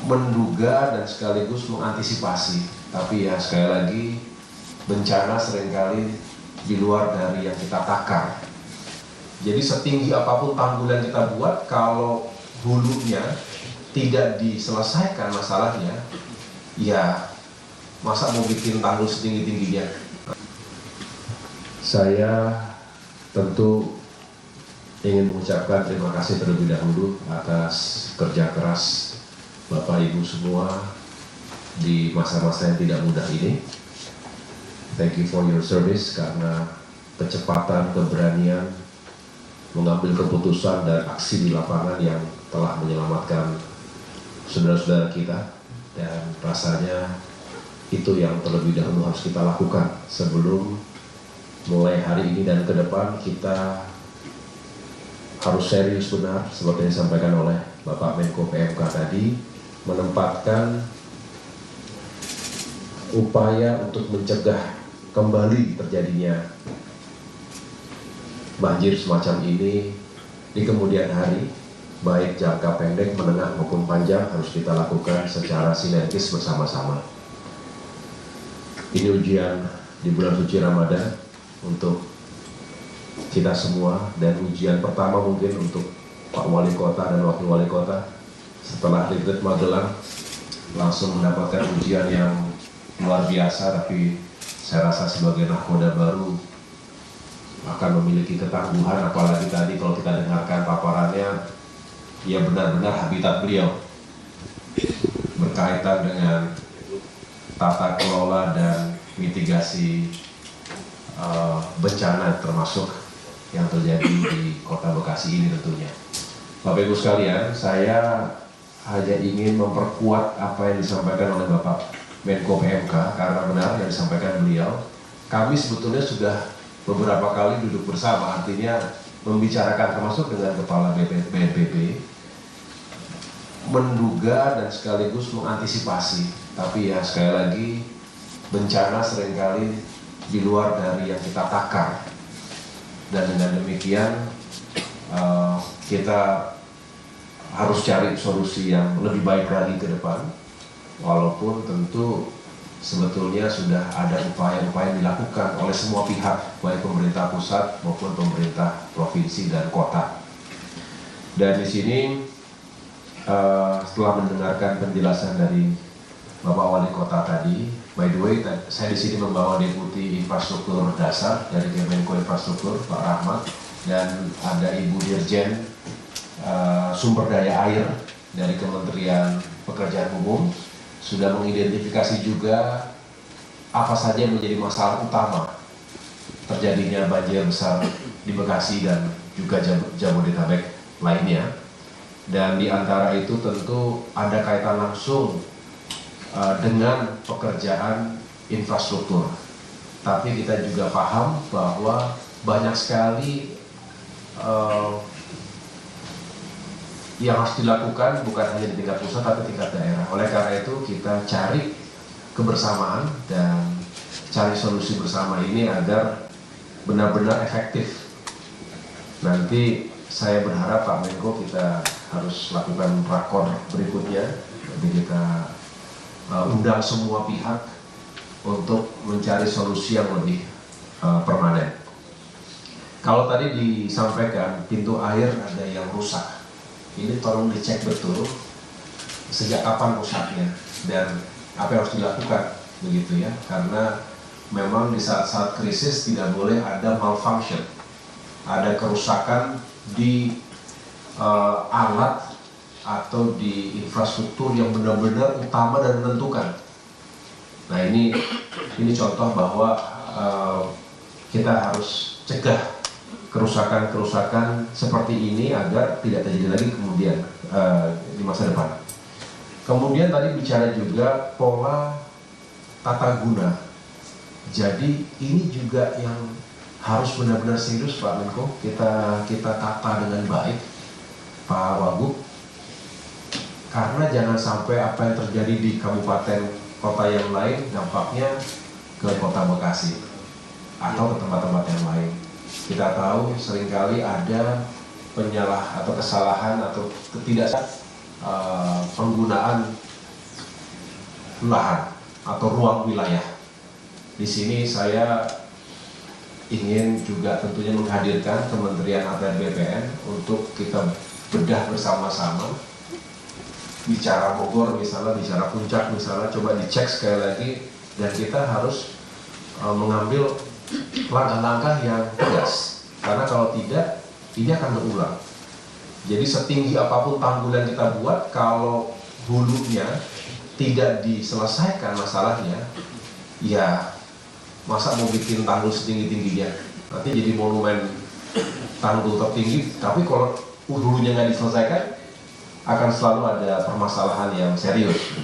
menduga dan sekaligus mengantisipasi. Tapi ya sekali lagi, bencana seringkali di luar dari yang kita takar. Jadi setinggi apapun tanggul yang kita buat, kalau hulunya tidak diselesaikan masalahnya, ya masa mau bikin tanggul setinggi-tingginya. Saya tentu ingin mengucapkan terima kasih terlebih dahulu atas kerja keras Bapak Ibu semua di masa-masa yang tidak mudah ini. Thank you for your service, karena kecepatan, keberanian mengambil keputusan dan aksi di lapangan yang telah menyelamatkan saudara-saudara kita, dan rasanya itu yang terlebih dahulu harus kita lakukan sebelum mulai hari ini dan ke depan. Kita harus serius benar seperti yang disampaikan oleh Bapak Menko PMK tadi, menempatkan upaya untuk mencegah kembali terjadinya banjir semacam ini di kemudian hari, baik jangka pendek, menengah maupun panjang, harus kita lakukan secara sinergis bersama-sama. Ini ujian di bulan suci Ramadan untuk kita semua, dan ujian pertama mungkin untuk Pak Wali Kota dan Wakil Wali Kota setelah retreat Magelang, langsung mendapatkan ujian yang luar biasa. Tapi saya rasa sebagai nahkoda baru akan memiliki ketangguhan, apalagi tadi kalau kita dengarkan paparannya, ya benar-benar habitat beliau berkaitan dengan tata kelola dan mitigasi bencana, termasuk yang terjadi di Kota Bekasi ini tentunya. Bapak Ibu sekalian, saya hanya ingin memperkuat apa yang disampaikan oleh Bapak Menko PMK, karena benar yang disampaikan beliau. Kami sebetulnya sudah beberapa kali duduk bersama, artinya membicarakan termasuk dengan Kepala BNPB, menduga dan sekaligus mengantisipasi. Tapi ya sekali lagi, bencana seringkali di luar dari yang kita takar. Dan dengan demikian kita harus cari solusi yang lebih baik lagi ke depan, walaupun tentu sebetulnya sudah ada upaya-upaya dilakukan oleh semua pihak, baik pemerintah pusat maupun pemerintah provinsi dan kota. Dan di sini setelah mendengarkan penjelasan dari Bapak Wali Kota tadi, by the way, saya di sini membawa Deputi Infrastruktur Dasar dari Kemenko Infrastruktur, Pak Rahmat, dan ada Ibu Dirjen Sumber Daya Air dari Kementerian Pekerjaan Umum, sudah mengidentifikasi juga apa saja yang menjadi masalah utama terjadinya banjir besar di Bekasi dan juga Jabodetabek lainnya. Dan di antara itu tentu ada kaitan langsung dengan pekerjaan infrastruktur. Tapi kita juga paham bahwa banyak sekali yang harus dilakukan, bukan hanya di tingkat pusat tapi tingkat daerah. Oleh karena itu kita cari kebersamaan dan cari solusi bersama ini agar benar-benar efektif. Nanti saya berharap Pak Menko, kita harus lakukan rakor berikutnya. Jadi kita undang semua pihak untuk mencari solusi yang lebih permanen. Kalau tadi disampaikan pintu air ada yang rusak, ini tolong dicek betul sejak kapan rusaknya dan apa yang harus dilakukan, begitu ya, karena memang di saat-saat krisis tidak boleh ada malfunction, ada kerusakan di alat atau di infrastruktur yang benar-benar utama dan menentukan. Nah ini contoh bahwa kita harus cegah kerusakan-kerusakan seperti ini agar tidak terjadi lagi kemudian di masa depan. Kemudian tadi bicara juga pola tata guna. Jadi ini juga yang harus benar-benar serius Pak Menko, kita tata dengan baik Pak Wagub. Karena jangan sampai apa yang terjadi di kabupaten kota yang lain dampaknya ke Kota Bekasi atau ke tempat-tempat yang lain. Kita tahu seringkali ada penyalah atau kesalahan atau penggunaan lahan atau ruang wilayah. Di sini saya ingin juga tentunya menghadirkan Kementerian ATR BPN untuk kita bedah bersama-sama. Bicara Bogor misalnya, bicara Puncak misalnya, coba dicek sekali lagi, dan kita harus mengambil langkah-langkah yang tegas, karena kalau tidak, ini akan berulang. Jadi setinggi apapun tanggul yang kita buat, kalau hulunya tidak diselesaikan masalahnya, ya masa mau bikin tanggul setinggi-tingginya, nanti jadi monumen tanggul tertinggi, tapi kalau hulunya nggak diselesaikan, akan selalu ada permasalahan yang serius.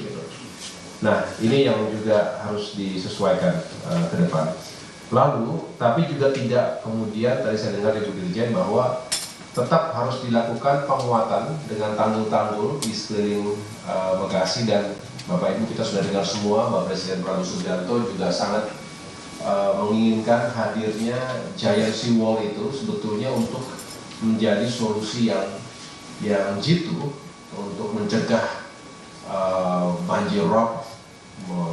Nah, ini yang juga harus disesuaikan ke depan. Lalu, tapi juga tidak kemudian, tadi saya dengar Ibu Dirjen bahwa tetap harus dilakukan penguatan dengan tanggul-tanggul di sekeliling Bekasi, dan Bapak Ibu kita sudah dengar semua, Bapak Presiden Prabowo Subianto juga sangat menginginkan hadirnya giant seawall itu sebetulnya untuk menjadi solusi yang jitu untuk mencegah banjir rob,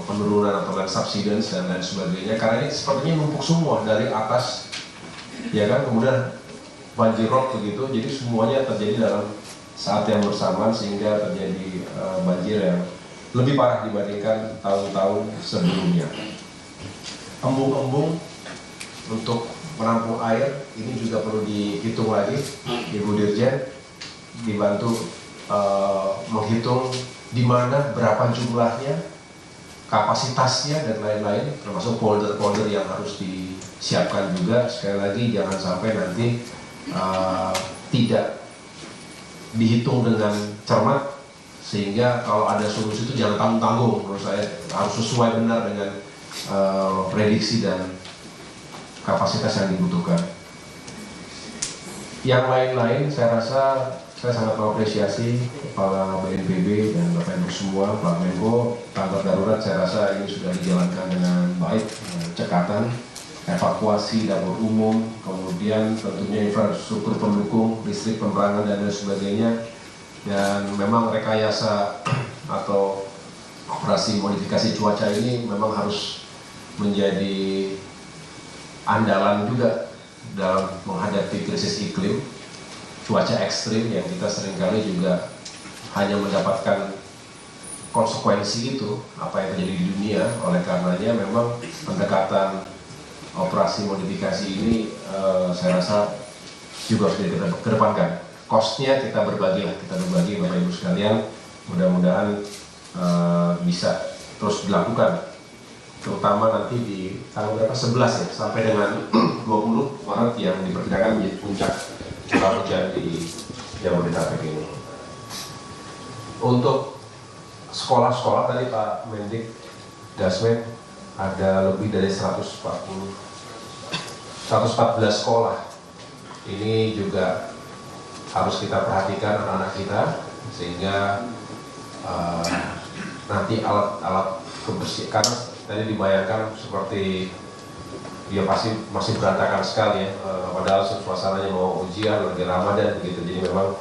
penurunan atau land subsidence dan lain sebagainya, karena ini sepertinya numpuk semua dari atas, ya kan, kemudian banjir rob begitu, jadi semuanya terjadi dalam saat yang bersamaan sehingga terjadi banjir yang lebih parah dibandingkan tahun-tahun sebelumnya. Embung-embung untuk menampung air ini juga perlu dihitung lagi, Ibu Dirjen dibantu menghitung di mana berapa jumlahnya, kapasitasnya dan lain-lain, termasuk polder-polder yang harus disiapkan juga. Sekali lagi jangan sampai nanti tidak dihitung dengan cermat, sehingga kalau ada solusi itu jangan tanggung-tanggung. Menurut saya harus sesuai benar dengan prediksi dan kapasitas yang dibutuhkan. Yang lain-lain saya rasa saya sangat mengapresiasi Kepala BNPB dan Bapak Ibu semua, Pak Menko. Tanggap darurat saya rasa ini sudah dijalankan dengan baik, cekatan, evakuasi dapur umum, kemudian tentunya infrastruktur pendukung, listrik, penerangan dan lain sebagainya. Dan memang rekayasa atau operasi modifikasi cuaca ini memang harus menjadi andalan juga dalam menghadapi krisis iklim, cuaca ekstrim yang kita seringkali juga hanya mendapatkan konsekuensi itu, apa yang terjadi di dunia. Oleh karenanya memang pendekatan operasi modifikasi ini saya rasa juga harus dikedepankan. Cost-nya kita berbagi Bapak Ibu sekalian, mudah-mudahan bisa terus dilakukan, terutama nanti di tanggal berapa, 11 ya, sampai dengan 20 Maret yang diperkirakan menjadi puncak curah hujan di Jabodetabek ini. Untuk sekolah-sekolah tadi Pak Mendik Dasmen ada lebih dari 114 sekolah. Ini juga harus kita perhatikan anak-anak kita, sehingga nanti alat-alat kebersihan, karena tadi dibayangkan seperti dia pasti masih berantakan sekali ya, padahal suasananya mau ujian lagi Ramadan begitu. Jadi memang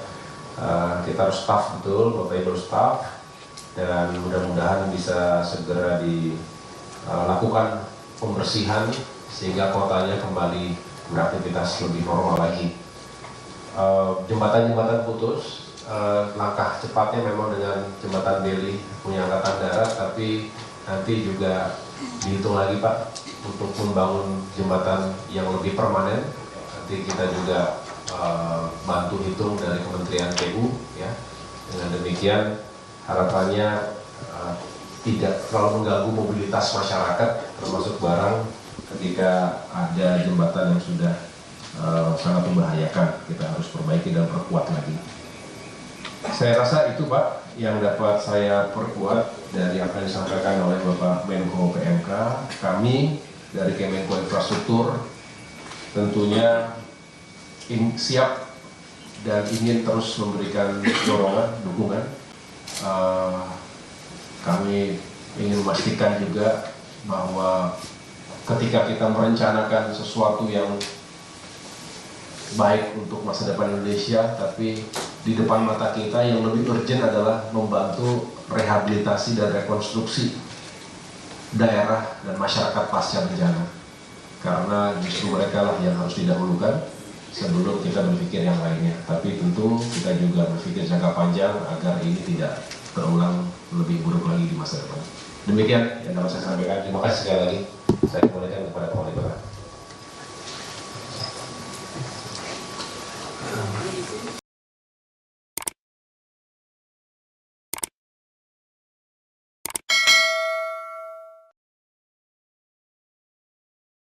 kita harus staff betul, Bapak Ibu staff, dan mudah-mudahan bisa segera dilakukan pembersihan sehingga kotanya kembali beraktivitas lebih normal lagi. Jembatan-jembatan putus, langkah cepatnya memang dengan jembatan Beli punya Angkatan Darat, tapi nanti juga dihitung lagi Pak untuk membangun jembatan yang lebih permanen. Nanti kita juga bantu hitung dari Kementerian PU ya. Dengan demikian harapannya tidak terlalu mengganggu mobilitas masyarakat termasuk barang ketika ada jembatan yang sudah sangat membahayakan. Kita harus perbaiki dan perkuat lagi. Saya rasa itu Pak yang dapat saya perkuat dari apa yang disampaikan oleh Bapak Menko PMK. Kami dari Kemenko Infrastruktur tentunya siap dan ingin terus memberikan dorongan, dukungan. Kami ingin memastikan juga bahwa ketika kita merencanakan sesuatu yang baik untuk masa depan Indonesia, tapi di depan mata kita yang lebih urgent adalah membantu rehabilitasi dan rekonstruksi daerah dan masyarakat pasca bencana. Karena justru mereka lah yang harus didahulukan sebelum kita berpikir yang lainnya. Tapi tentu kita juga berpikir jangka panjang agar ini tidak terulang lebih buruk lagi di masa depan. Demikian yang dapat saya sampaikan. Terima kasih sekali lagi. Saya kembalikan kepada Pak Wali Kota.